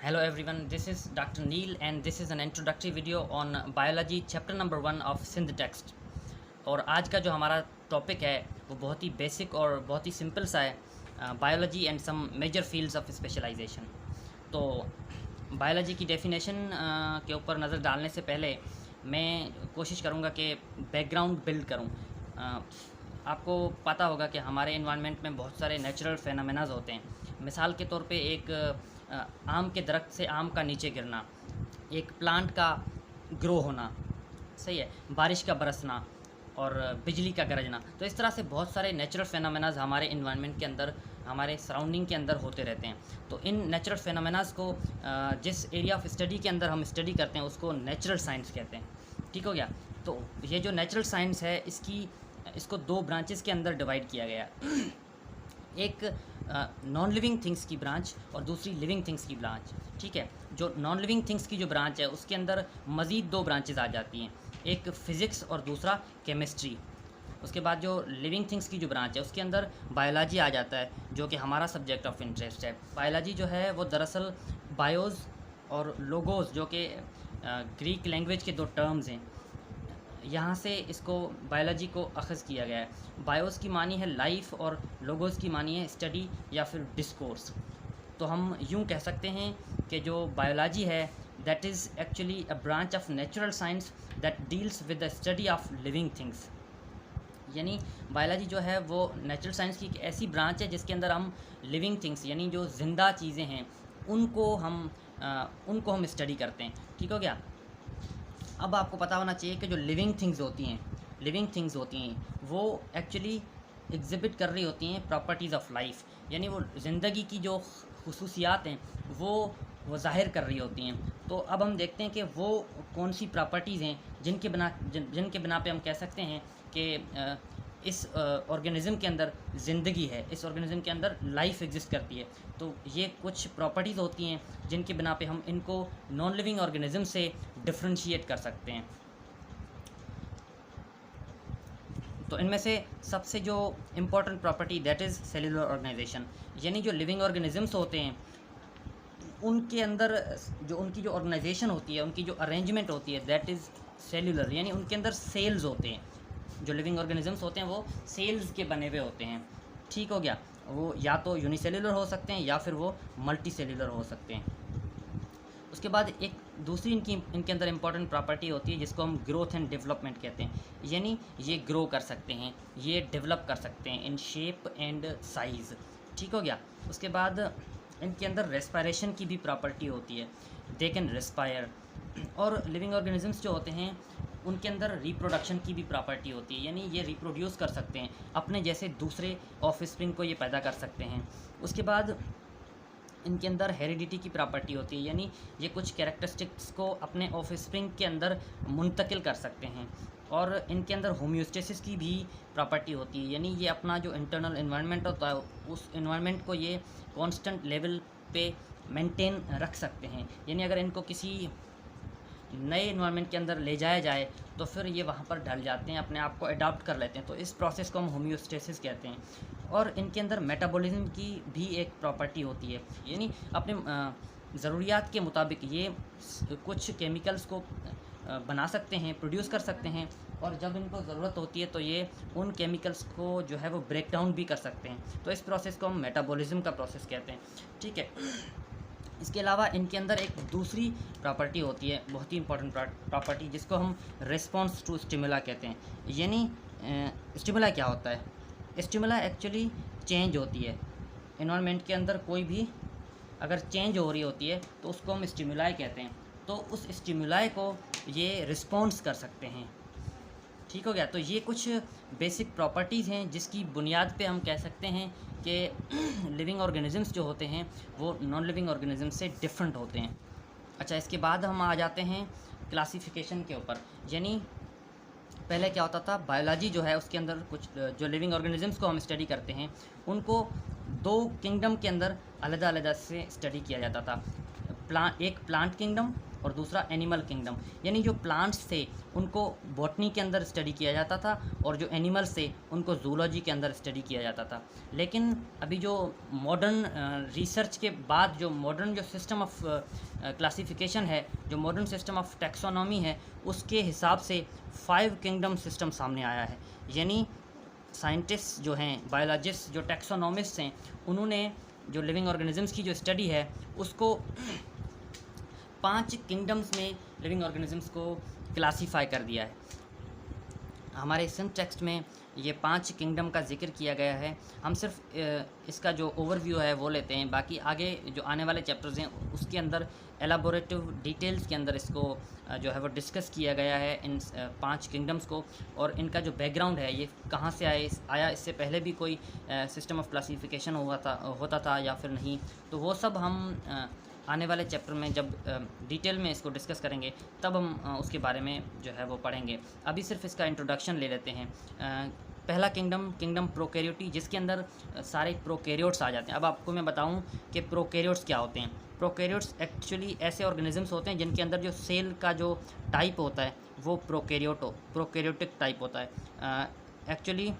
Hello everyone, this is Dr. Neil and this is an introductory video on biology chapter number 1 of synth text। और आज का जो हमारा topic है वो बहुत ही बेसिक और बहुत ही सिंपल सा है, biology and some major fields of specialisation. तो बायोलॉजी की डेफिनेशन के ऊपर नज़र डालने से पहले मैं कोशिश करूँगा कि बैकग्राउंड बिल्ड करूँ। आपको पता होगा कि हमारे इन्वायरमेंट में बहुत सारे नेचुरल फेनोमेनाज होते हैं। मिसाल के तौर पे एक आम के दरख्त से आम का नीचे गिरना, एक प्लांट का ग्रो होना, सही है, बारिश का बरसना और बिजली का गरजना। तो इस तरह से बहुत सारे नेचुरल फेनोमेनाज हमारे इन्वायरमेंट के अंदर, हमारे सराउंडिंग के अंदर होते रहते हैं। तो इन नेचुरल फेनोमेनाज को जिस एरिया ऑफ स्टडी के अंदर हम स्टडी करते हैं उसको नेचुरल साइंस कहते हैं। ठीक हो गया। तो ये जो नेचुरल साइंस है इसको दो ब्रांचेस के अंदर डिवाइड किया गया है। एक नॉन लिविंग थिंग्स की ब्रांच और दूसरी लिविंग थिंग्स की ब्रांच। ठीक है। जो नॉन लिविंग थिंग्स की जो ब्रांच है उसके अंदर मज़ीद दो ब्रांचेस आ जाती हैं, एक फ़िज़िक्स और दूसरा केमिस्ट्री। उसके बाद जो लिविंग थिंग्स की जो ब्रांच है उसके अंदर बायोलॉजी आ जाता है, जो कि हमारा सब्जेक्ट ऑफ इंटरेस्ट है। बायोलॉजी जो है वो दरअसल बायोज़ और लोगोज़, जो कि ग्रीक लैंग्वेज के दो टर्म्स हैं, यहाँ से इसको बायोलॉजी को अख़ज़ किया गया है। बायोस की मानी है लाइफ और लोगोस की मानी है स्टडी या फिर डिस्कोर्स। तो हम यूँ कह सकते हैं कि जो बायोलॉजी है that is actually a branch of natural science that deals with the study of living things. यानी बायोलॉजी जो है वो नेचुरल साइंस की एक ऐसी ब्रांच है जिसके अंदर हम लिविंग थिंग्स यानी जो ज़िंदा चीज़ें हैं उनको हम स्टडी करते हैं। ठीक हो गया। अब आपको पता होना चाहिए कि जो लिविंग थिंग्स होती हैं वो एक्चुअली एग्जिबिट कर रही होती हैं प्रॉपर्टीज़ ऑफ लाइफ, यानी वो ज़िंदगी की जो खुसूसियात हैं वो ज़ाहिर कर रही होती हैं। तो अब हम देखते हैं कि वो कौन सी प्रॉपर्टीज़ हैं जिनके बिना पे हम कह सकते हैं कि इस ऑर्गेनिज़म के अंदर ज़िंदगी है, इस ऑर्गेनिज़म के अंदर लाइफ एग्जिस्ट करती है। तो ये कुछ प्रॉपर्टीज़ होती हैं जिनके बिना पे हम इनको नॉन लिविंग ऑर्गेनिज़म से डिफ्रेंशिएट कर सकते हैं। तो इनमें से सबसे जो important property that is cellular organisation, यानी जो लिविंग ऑर्गेनिज़म्स होते हैं उनके अंदर जो उनकी जो ऑर्गेनाइजेशन होती है, उनकी जो अरेंजमेंट होती है दैट इज़ सेल्यूलर, यानी उनके अंदर सेल्स होते हैं। जो लिविंग ऑर्गेनिज़म्स होते हैं वो सेल्स के बने हुए होते हैं। ठीक हो गया। वो या तो यूनिसेल्यूलर हो सकते हैं या फिर वो मल्टी सेल्यूलर हो सकते हैं। उसके बाद एक दूसरी इनके अंदर इंपॉर्टेंट प्रॉपर्टी होती है जिसको हम ग्रोथ एंड डेवलपमेंट कहते हैं, यानी ये ग्रो कर सकते हैं, ये डेवलप कर सकते हैं इन शेप एंड साइज़। ठीक हो गया। उसके बाद इनके अंदर रेस्पायरेशन की भी प्रॉपर्टी होती है, दे कैन रेस्पायर। और लिविंग ऑर्गेनिजम्स जो होते हैं उनके अंदर रिप्रोडक्शन की भी प्रॉपर्टी होती है, यानी ये रिप्रोड्यूस कर सकते हैं, अपने जैसे दूसरे ऑफस्प्रिंग को ये पैदा कर सकते हैं। उसके बाद इनके अंदर हेरिडिटी की प्रॉपर्टी होती है, यानी ये कुछ कैरेक्टरिस्टिक्स को अपने ऑफस्प्रिंग के अंदर मुंतकिल कर सकते हैं। और इनके अंदर होम्योस्टेसिस की भी प्रॉपर्टी होती है, यानी ये अपना जो इंटरनल इन्वायरमेंट होता है उस इन्वायरमेंट को ये कांस्टेंट लेवल पे मेंटेन रख सकते हैं। यानी अगर इनको किसी नए इन्वायरमेंट के अंदर ले जाया जाए तो फिर ये वहाँ पर ढल जाते हैं, अपने आप को अडॉप्ट कर लेते हैं। तो इस प्रोसेस को हम होम्योस्टेसिस कहते हैं। और इनके अंदर मेटाबॉलिज्म की भी एक प्रॉपर्टी होती है, यानी अपने ज़रूरियात के मुताबिक ये कुछ केमिकल्स को बना सकते हैं, प्रोड्यूस कर सकते हैं, और जब इनको ज़रूरत होती है तो ये उन केमिकल्स को जो है वो ब्रेक डाउन भी कर सकते हैं। तो इस प्रोसेस को हम मेटाबॉलिज्म का प्रोसेस कहते हैं। ठीक है। इसके अलावा इनके अंदर एक दूसरी प्रॉपर्टी होती है, बहुत ही इंपॉर्टेंट प्रॉपर्टी, जिसको हम रिस्पॉन्स टू स्टिमुला कहते हैं। यानी स्टिमुला क्या होता है? स्टिमुला एक्चुअली चेंज होती है इन्वायरमेंट के अंदर, कोई भी अगर चेंज हो रही होती है तो उसको हम स्टिमुलाई कहते हैं। तो उस स्टिमुलाई को ये रिस्पॉन्स कर सकते हैं। ठीक हो गया। तो ये कुछ बेसिक प्रॉपर्टीज़ हैं जिसकी बुनियाद पे हम कह सकते हैं कि लिविंग ऑर्गेनिजम्स जो होते हैं वो नॉन लिविंग ऑर्गेनिजम्स से डिफरेंट होते हैं। अच्छा, इसके बाद हम आ जाते हैं क्लासिफिकेशन के ऊपर। यानी पहले क्या होता था, बायोलॉजी जो है उसके अंदर कुछ जो लिविंग ऑर्गेनिजम्स को हम स्टडी करते हैं उनको दो किंगडम के अंदर अलग अलग से स्टडी किया जाता था। एक प्लांट किंगडम और दूसरा एनिमल किंगडम, यानी जो प्लांट्स थे उनको बॉटनी के अंदर स्टडी किया जाता था और जो एनिमल्स थे उनको जूलॉजी के अंदर स्टडी किया जाता था। लेकिन अभी जो मॉडर्न रिसर्च के बाद जो मॉडर्न जो सिस्टम ऑफ क्लासिफिकेशन है, जो मॉडर्न सिस्टम ऑफ टैक्सोनॉमी है, उसके हिसाब से 5 किंगडम सिस्टम सामने आया है। यानी साइंटिस्ट जो हैं, बायोलॉजिस्ट जो टैक्सोनॉमिस्ट हैं, उन्होंने जो लिविंग ऑर्गेनिजम्स की जो स्टडी है उसको 5 किंगडम्स में लिविंग ऑर्गेनिजम्स को क्लासीफाई कर दिया है। हमारे सिंथ टेक्स्ट में ये 5 किंगडम का जिक्र किया गया है। हम सिर्फ इसका जो ओवरव्यू है वो लेते हैं, बाकी आगे जो आने वाले चैप्टर्स हैं उसके अंदर एलाबोरेटिव डिटेल्स के अंदर इसको जो है वो डिस्कस किया गया है, इन 5 किंगडम्स को, और इनका जो बैकग्राउंड है ये कहाँ से आया, इससे पहले भी कोई सिस्टम ऑफ क्लासिफिकेशन होता था या फिर नहीं। तो वो सब हम आने वाले चैप्टर में जब डिटेल में इसको डिस्कस करेंगे तब हम उसके बारे में जो है वो पढ़ेंगे। अभी सिर्फ इसका इंट्रोडक्शन ले लेते हैं। पहला किंगडम प्रोकैरियोटी, जिसके अंदर सारे प्रोकैरियोट्स आ जाते हैं। अब आपको मैं बताऊं कि प्रोकैरियोट्स क्या होते हैं। प्रोकैरियोट्स एक्चुअली ऐसे ऑर्गेनिजम्स होते हैं जिनके अंदर जो सेल का जो टाइप होता है वो प्रोकैरियोटिक टाइप होता है। एक्चुअली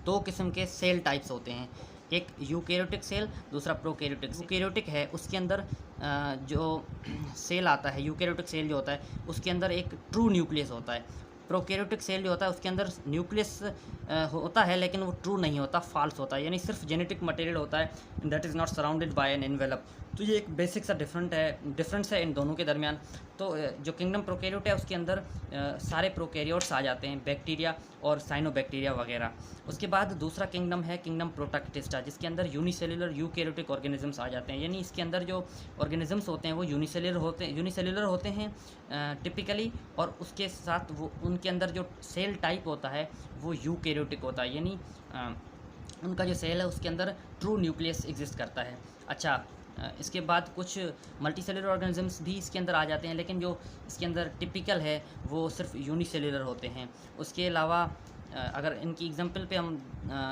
2 किस्म के सेल टाइप्स होते हैं, एक यूकैरियोटिक सेल, दूसरा प्रोकैरियोटिक। यूकैरियोटिक है उसके अंदर जो सेल आता है, यूकैरियोटिक सेल जो होता है उसके अंदर एक ट्रू न्यूक्लियस होता है। प्रोकैरियोटिक सेल जो होता है उसके अंदर न्यूक्लियस होता है लेकिन वो ट्रू नहीं होता, फॉल्स होता है, यानी सिर्फ जेनेटिक मटेरियल होता है, that is not surrounded by an envelope. तो ये एक बेसिक सा डिफरेंस है इन दोनों के दरमियान। तो जो किंगडम प्रोकैरियोट है उसके अंदर सारे प्रोकैरियोट्स आ जाते हैं, बैक्टीरिया और साइनोबैक्टीरिया वगैरह। उसके बाद दूसरा किंगडम है किंगडम प्रोटैक्टिस्टा, जिसके अंदर यूनिसेल्युलर यूकैरियोटिक ऑर्गेनिजम्स आ जाते हैं, यानी इसके अंदर जो ऑर्गेनिजम्स होते हैं वो यूनिसेल्युलर होते हैं टिपिकली, और उसके साथ वो उनके अंदर जो सेल टाइप होता है वो यूकैरियोटिक होता है, यानी उनका जो सेल है उसके अंदर ट्रू न्यूक्लियस एग्जिस्ट करता है। अच्छा, इसके बाद कुछ मल्टीसेलुलर ऑर्गेनिजम्स भी इसके अंदर आ जाते हैं, लेकिन जो इसके अंदर टिपिकल है वो सिर्फ यूनिसेल्युलर होते हैं। उसके अलावा अगर इनकी एग्जांपल पे हम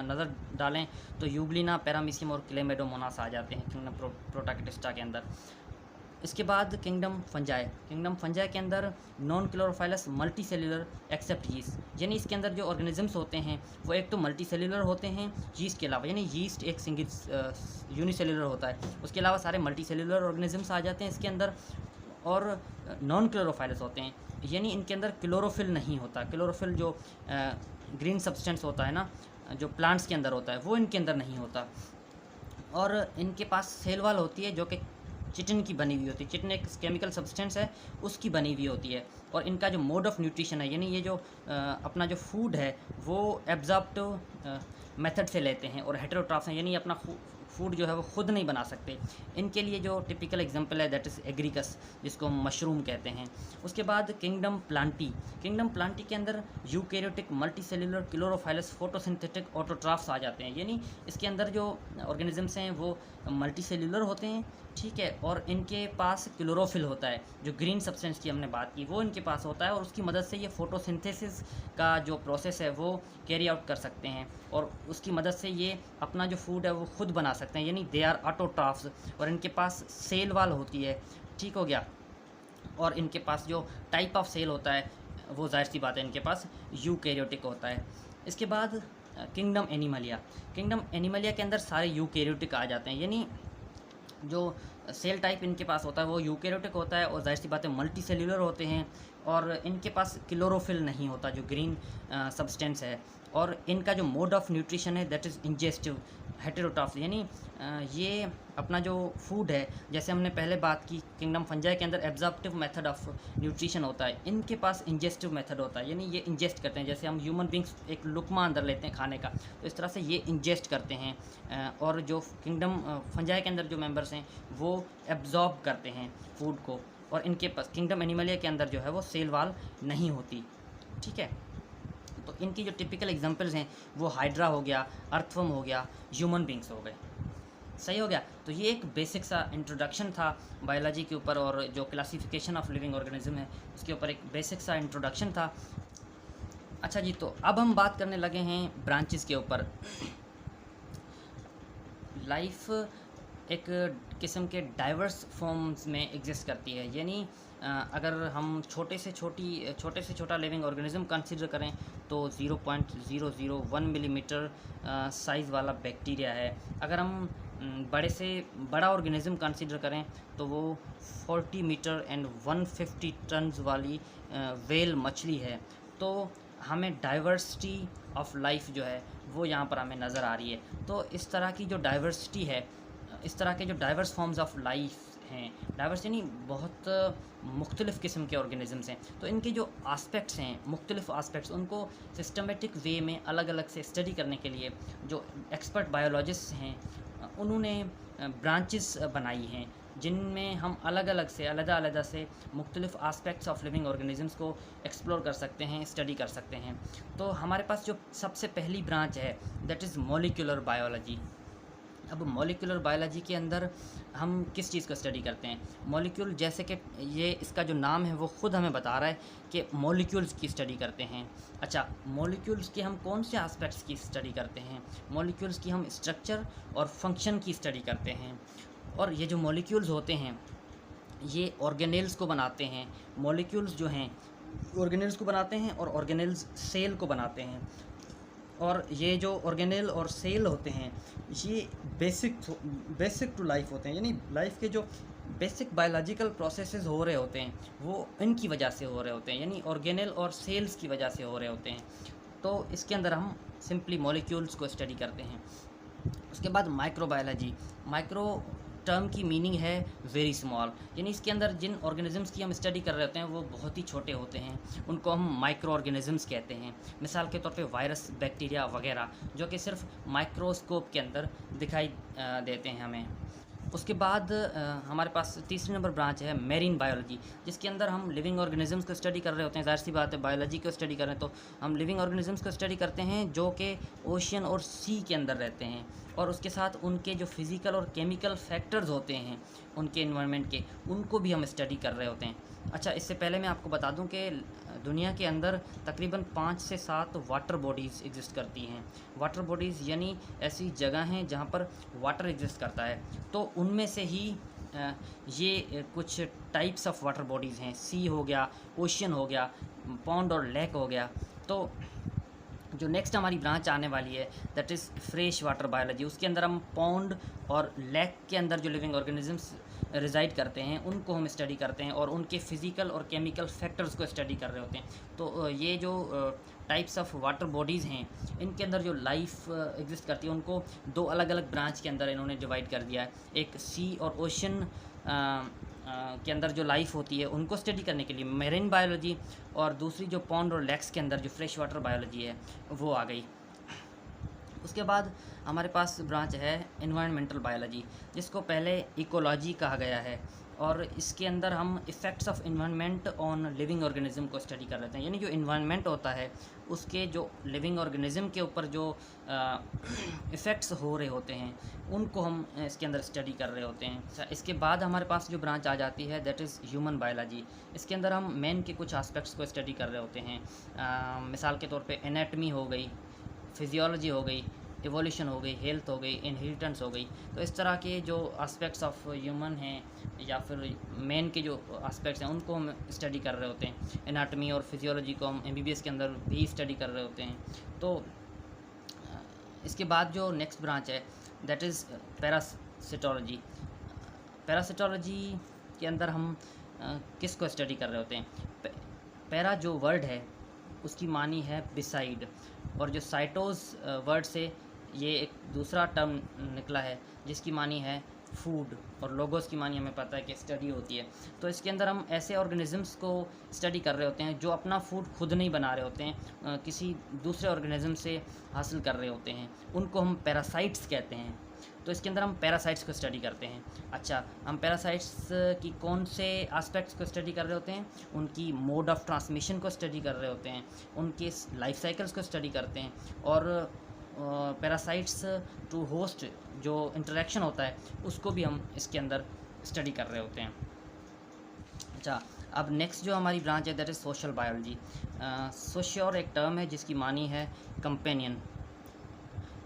नज़र डालें तो यूग्लिना, पैरामीशियम और क्लेमेडोमोनास आ जाते हैं किंगडम प्रोटैक्टिस्टा के अंदर। इसके बाद किंगडम फंजाई के अंदर non chlorophyllous multi cellular except yeast, यानी इसके अंदर जो ऑर्गेनिजम्स होते हैं वो एक तो मल्टी सेल्यूलर होते हैं यीस्ट के अलावा, यानी यीस्ट एक सिंगल यूनिसेल्यूलर होता है, उसके अलावा सारे मल्टी सेल्यूलर ऑर्गेनिजम्स आ जाते हैं इसके अंदर, और नॉन क्लोरोफाइलस होते हैं, यानी इनके अंदर क्लोरोफिल नहीं होता। क्लोरोफिल जो ग्रीन सब्सटेंस होता है ना, जो प्लांट्स के अंदर होता है, वो इनके अंदर नहीं होता। और इनके पास सेल वॉल होती है जो कि चिटिन की बनी हुई होती है। चिटिन एक केमिकल सब्सटेंस है, उसकी बनी हुई होती है। और इनका जो मोड ऑफ न्यूट्रिशन है, यानी ये जो अपना जो फूड है वो एब्जॉर्प्टिव मेथड से लेते हैं, और हेटेरोट्रॉफ्स हैं, यानी अपना फूड जो है वो खुद नहीं बना सकते। इनके लिए जो टिपिकल एग्जांपल है दैट इज़ एग्रीकस, जिसको मशरूम कहते हैं। उसके बाद किंगडम प्लांटी के अंदर eukaryotic multicellular chlorophyllous photosynthetic autotrophs आ जाते हैं, यानी इसके अंदर जो ऑर्गेनिजम्स हैं वो मल्टीसेल्युलर होते हैं, ठीक है, और इनके पास क्लोरोफिल होता है, जो ग्रीन सब्सटेंस की हमने बात की वो इनके पास होता है, और उसकी मदद से ये फोटोसिंथेसिस का जो प्रोसेस है वो कैरी आउट कर सकते हैं, और उसकी मदद से ये अपना जो फूड है वो खुद बना सकते हैं, यानी दे आर ऑटोट्रॉफ्स। और इनके पास सेल वाल होती है, ठीक हो गया, और इनके पास जो टाइप ऑफ सेल होता है वो जाहिर सी बात है इनके पास यूकैरियोटिक होता है। इसके बाद किंगडम एनिमलिया के अंदर सारे यूकैरियोटिक आ जाते हैं, यानी जो सेल टाइप इनके पास होता है वो यूकैरियोटिक होता है, और जाहिर सी बात है मल्टी सेल्यूलर होते हैं, और इनके पास क्लोरोफिल नहीं होता जो ग्रीन सब्सटेंस है, और इनका जो मोड ऑफ न्यूट्रिशन है दैट इज़ इंजेस्टिव हेटेरोट्रॉफ्स, यानी ये अपना जो फूड है, जैसे हमने पहले बात की किंगडम फंजाई के अंदर एब्जॉर्प्टिव मेथड ऑफ न्यूट्रिशन होता है, इनके पास इंजेस्टिव मेथड होता है, यानी ये इंजेस्ट करते हैं, जैसे हम ह्यूमन बींग्स एक लुकमा अंदर लेते हैं खाने का, तो इस तरह से ये इंजेस्ट करते हैं। और जो किंगडम फंजाई के अंदर जो मेंबर्स हैं वो एब्जॉर्ब करते हैं फूड को, और इनके पास किंगडम एनिमलिया के अंदर जो है वो सेल वाल नहीं होती, ठीक है। तो इनकी जो टिपिकल एग्जांपल्स हैं वो हाइड्रा हो गया, अर्थवर्म हो गया, ह्यूमन बींग्स हो गए। सही हो गया। तो ये एक बेसिक सा इंट्रोडक्शन था बायोलॉजी के ऊपर, और जो क्लासिफिकेशन ऑफ लिविंग ऑर्गेनिज्म है उसके ऊपर एक बेसिक सा इंट्रोडक्शन था। अच्छा जी, तो अब हम बात करने लगे हैं ब्रांचेस के ऊपर। लाइफ एक किस्म के डाइवर्स फॉर्म्स में एग्जिस्ट करती है। यानी अगर हम छोटे से छोटा लिविंग ऑर्गेनिज्म कंसीडर करें तो 0.001 मिलीमीटर साइज़ वाला बैक्टीरिया है। अगर हम बड़े से बड़ा ऑर्गेनिज्म कंसीडर करें तो वो 40 मीटर एंड 150 टन्स वाली व्हेल मछली है। तो हमें डाइवर्सिटी ऑफ लाइफ जो है वो यहाँ पर हमें नज़र आ रही है। तो इस तरह की जो डाइवर्सिटी है, इस तरह के जो डाइवर्स फॉर्म्स ऑफ लाइफ हैं, डाइवर्स यानी बहुत मुख्तलिफ़ किस्म के ऑर्गेनिज़म्स हैं, तो इनके जो आस्पेक्ट्स हैं, मुख्तलिफ़ आस्पेक्ट्स, उनको सिस्टमेटिक वे में अलग अलग से स्टडी करने के लिए जो एक्सपर्ट बायोलॉजिस्ट हैं उन्होंने ब्रांचेस बनाई हैं जिनमें हम अलग अलग से अलग से मुख्तलिफ़ आस्पेक्ट्स ऑफ लिविंग ऑर्गेनिज़म्स को एक्सप्लोर कर सकते हैं, स्टडी कर सकते हैं। तो हमारे पास जो सबसे पहली ब्रांच है दैट इज़ मॉलिक्यूलर बायोलॉजी। अब मॉलिक्यूलर बायोलॉजी के अंदर हम किस चीज़ को स्टडी करते हैं? मॉलिक्यूल, जैसे कि ये इसका जो नाम है वो ख़ुद हमें बता रहा है कि मॉलिक्यूल्स की स्टडी करते हैं। अच्छा, मॉलिक्यूल्स के हम कौन से एस्पेक्ट्स की स्टडी करते हैं? मॉलिक्यूल्स की हम स्ट्रक्चर और फंक्शन की स्टडी करते हैं। और ये जो मॉलिक्यूल्स होते हैं ये ऑर्गेनेल्स को बनाते हैं। मॉलिक्यूल्स जो हैं ऑर्गेनेल्स को बनाते हैं और ऑर्गेनेल्स सेल को बनाते हैं। और ये जो ऑर्गेनेल और सेल होते हैं ये बेसिक टू लाइफ होते हैं, यानी लाइफ के जो बेसिक बायोलॉजिकल प्रोसेसेस हो रहे होते हैं वो इनकी वजह से हो रहे होते हैं, यानी ऑर्गेनेल और सेल्स की वजह से हो रहे होते हैं। तो इसके अंदर हम सिंपली मॉलिक्यूल्स को स्टडी करते हैं। उसके बाद माइक्रोबायोलॉजी। माइक्रो टर्म की मीनिंग है वेरी स्मॉल, यानी इसके अंदर जिन ऑर्गेनिजम्स की हम स्टडी कर रहे होते हैं वो बहुत ही छोटे होते हैं, उनको हम माइक्रो ऑर्गेनिजम्स कहते हैं। मिसाल के तौर पे वायरस, बैक्टीरिया वगैरह, जो कि सिर्फ माइक्रोस्कोप के अंदर दिखाई देते हैं हमें। उसके बाद हमारे पास तीसरी नंबर ब्रांच है मेरीन बायोलॉजी, जिसके अंदर हम लिविंग ऑर्गेनिजम्स को स्टडी कर रहे होते हैं। ज़ाहिर सी बात है, बायोलॉजी को स्टडी कर रहे हैं तो हम लिविंग ऑर्गेनिजम्स को स्टडी करते हैं जो कि ओशियन और सी के अंदर रहते हैं, और उसके साथ उनके जो फिज़िकल और केमिकल फैक्टर्स होते हैं उनके इन्वायरमेंट के, उनको भी हम स्टडी कर रहे होते हैं। अच्छा, इससे पहले मैं आपको बता दूं कि दुनिया के अंदर तकरीबन 5 से 7 वाटर बॉडीज़ एग्जिस्ट करती हैं। वाटर बॉडीज़ यानी ऐसी जगह हैं जहाँ पर वाटर एग्जिस्ट करता है। तो उनमें से ही ये कुछ टाइप्स ऑफ वाटर बॉडीज़ हैं। सी हो गया, ओशियन हो गया, पॉन्ड और लेक हो गया। तो जो नेक्स्ट हमारी ब्रांच आने वाली है that is fresh water biology. उसके अंदर हम पॉन्ड और लेक के अंदर जो लिविंग ऑर्गेनिजम्स रिजाइड करते हैं उनको हम स्टडी करते हैं और उनके फ़िज़िकल और केमिकल फैक्टर्स को स्टडी कर रहे होते हैं। तो ये जो टाइप्स ऑफ वाटर बॉडीज़ हैं इनके अंदर जो लाइफ एग्जिस्ट करती है उनको दो अलग अलग ब्रांच के अंदर इन्होंने डिवाइड कर दिया है। एक सी और ओशन के अंदर जो लाइफ होती है उनको स्टडी करने के लिए मेरीन बायोलॉजी, और दूसरी जो पॉन्ड और लेक्स के अंदर जो फ्रेश वाटर बायोलॉजी है वो आ गई। उसके बाद हमारे पास ब्रांच है एनवायरनमेंटल बायोलॉजी, जिसको पहले इकोलॉजी कहा गया है, और इसके अंदर हम effects of environment on living organism को स्टडी कर लेते हैं। यानी जो इन्वायरमेंट होता है उसके जो लिविंग ऑर्गेनिज्म के ऊपर जो इफ़ेक्ट्स हो रहे होते हैं उनको हम इसके अंदर स्टडी कर रहे होते हैं। अच्छा, इसके बाद हमारे पास जो ब्रांच आ जाती है दैट इज़ ह्यूमन बायोलॉजी। इसके अंदर हम मैन के कुछ एस्पेक्ट्स को स्टडी कर रहे होते हैं। मिसाल के तौर पे एनाटमी हो गई, फिजियोलॉजी हो गई, एवोल्यूशन हो गई, हेल्थ हो गई, इनहेरिटेंस हो गई। तो इस तरह के जो एस्पेक्ट्स ऑफ ह्यूमन हैं या फिर मेन के जो एस्पेक्ट्स हैं उनको हम स्टडी कर रहे होते हैं। एनाटमी और फिजियोलॉजी को हम एमबीबीएस के अंदर भी स्टडी कर रहे होते हैं। तो इसके बाद जो नेक्स्ट ब्रांच है दैट इज़ पैरासिटोलॉजी। पैरासिटोलॉजी के अंदर हम किसको स्टडी कर रहे होते हैं? पैरा जो वर्ड है उसकी मानी है बिसाइड, और जो साइटोस वर्ड से ये एक दूसरा टर्म निकला है जिसकी मानी है फूड, और लोगोस की मानी हमें पता है कि स्टडी होती है। तो इसके अंदर हम ऐसे ऑर्गेनिजम्स को स्टडी कर रहे होते हैं जो अपना फूड खुद नहीं बना रहे होते हैं, किसी दूसरे ऑर्गेनिज्म से हासिल कर रहे होते हैं, उनको हम पैरासाइट्स कहते हैं। तो इसके अंदर हम पैरासाइट्स को स्टडी करते हैं। अच्छा, हम पैरासाइट्स की कौन से एस्पेक्ट्स को स्टडी कर रहे होते हैं? उनकी मोड ऑफ ट्रांसमिशन को स्टडी कर रहे होते हैं, उनके लाइफ साइकिल्स को स्टडी करते हैं, और पैरासाइट्स टू होस्ट जो इंटरेक्शन होता है उसको भी हम इसके अंदर स्टडी कर रहे होते हैं। अच्छा, अब नेक्स्ट जो हमारी ब्रांच है दैट इज़ सोशल बायोलॉजी। सोशियोर एक टर्म है जिसकी मानी है कंपेनियन।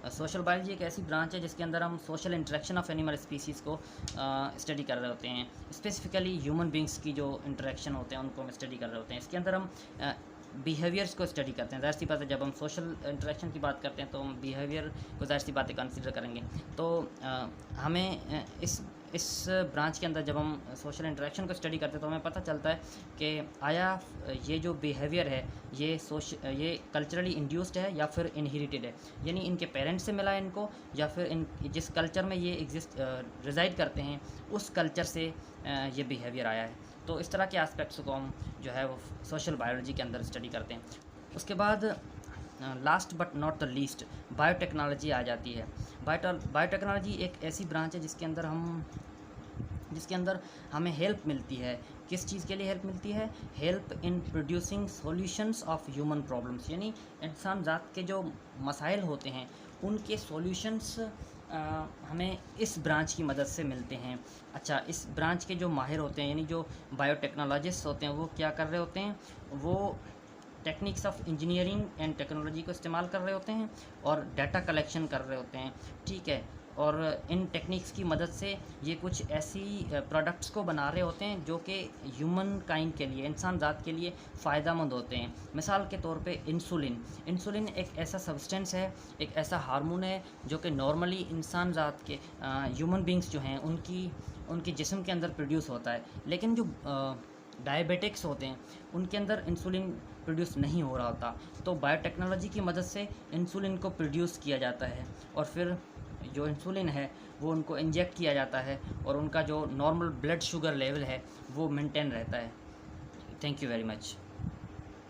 सोशल बायोलॉजी एक ऐसी ब्रांच है जिसके अंदर हम social interaction of animal species को स्टडी कर रहे होते हैं। स्पेसिफिकली ह्यूमन बींग्स की जो इंटरेक्शन होते हैं उनको हम स्टडी कर रहे होते हैं। इसके अंदर हम बिहेवियर्स को स्टडी करते हैं। ज़ाहिर सी बात है, जब हम सोशल इंटरेक्शन की बात करते हैं तो हम बिहेवियर को ज़ाहिर सी बातें कंसिडर करेंगे। तो हमें इस ब्रांच के अंदर जब हम सोशल इंटरेक्शन को स्टडी करते हैं तो हमें पता चलता है कि आया ये जो बिहेवियर है ये कल्चरली इंड्यूस्ड है या फिर इनहेरिटेड है, यानी इनके पेरेंट्स से मिला है इनको, या फिर इन जिस कल्चर में ये रिजाइड करते हैं उस कल्चर से ये बिहेवियर आया है। तो इस तरह के एस्पेक्ट्स को हम जो है वो सोशल बायोलॉजी के अंदर स्टडी करते हैं। उसके बाद last but not the least biotechnology आ जाती है। बायोटेक्नोलॉजी एक ऐसी ब्रांच है जिसके अंदर हमें हेल्प मिलती है। किस चीज़ के लिए हेल्प मिलती है? Help in producing solutions of human problems, यानी इंसान ज़ात के जो मसाइल होते हैं उनके सॉल्यूशंस हमें इस ब्रांच की मदद से मिलते हैं। अच्छा, इस ब्रांच के जो माहिर होते हैं यानी जो बायोटेक्नोलॉजिस्ट होते हैं वो क्या कर रहे होते हैं? वो techniques of engineering and technology को इस्तेमाल कर रहे होते हैं और डाटा कलेक्शन कर रहे होते हैं, ठीक है। और इन टेक्निक्स की मदद से ये कुछ ऐसी प्रोडक्ट्स को बना रहे होते हैं जो कि ह्यूमन काइंड के लिए, इंसान ज़ात के लिए फ़ायदेमंद होते हैं। मिसाल के तौर पे इंसुलिन एक ऐसा सब्सटेंस है, एक ऐसा हार्मोन है जो कि नॉर्मली इंसान ज़ात के ह्यूमन बींग्स जो हैं उनके जिस्म के अंदर प्रोड्यूस होता है, लेकिन जो डायबिटिक्स होते हैं उनके अंदर इंसुलिन प्रोड्यूस नहीं हो रहा होता। तो बायोटेक्नोलॉजी की मदद से इंसुलिन को प्रोड्यूस किया जाता है और फिर जो इंसुलिन है वो उनको इंजेक्ट किया जाता है और उनका जो नॉर्मल ब्लड शुगर लेवल है वो मेंटेन रहता है। Thank you very much.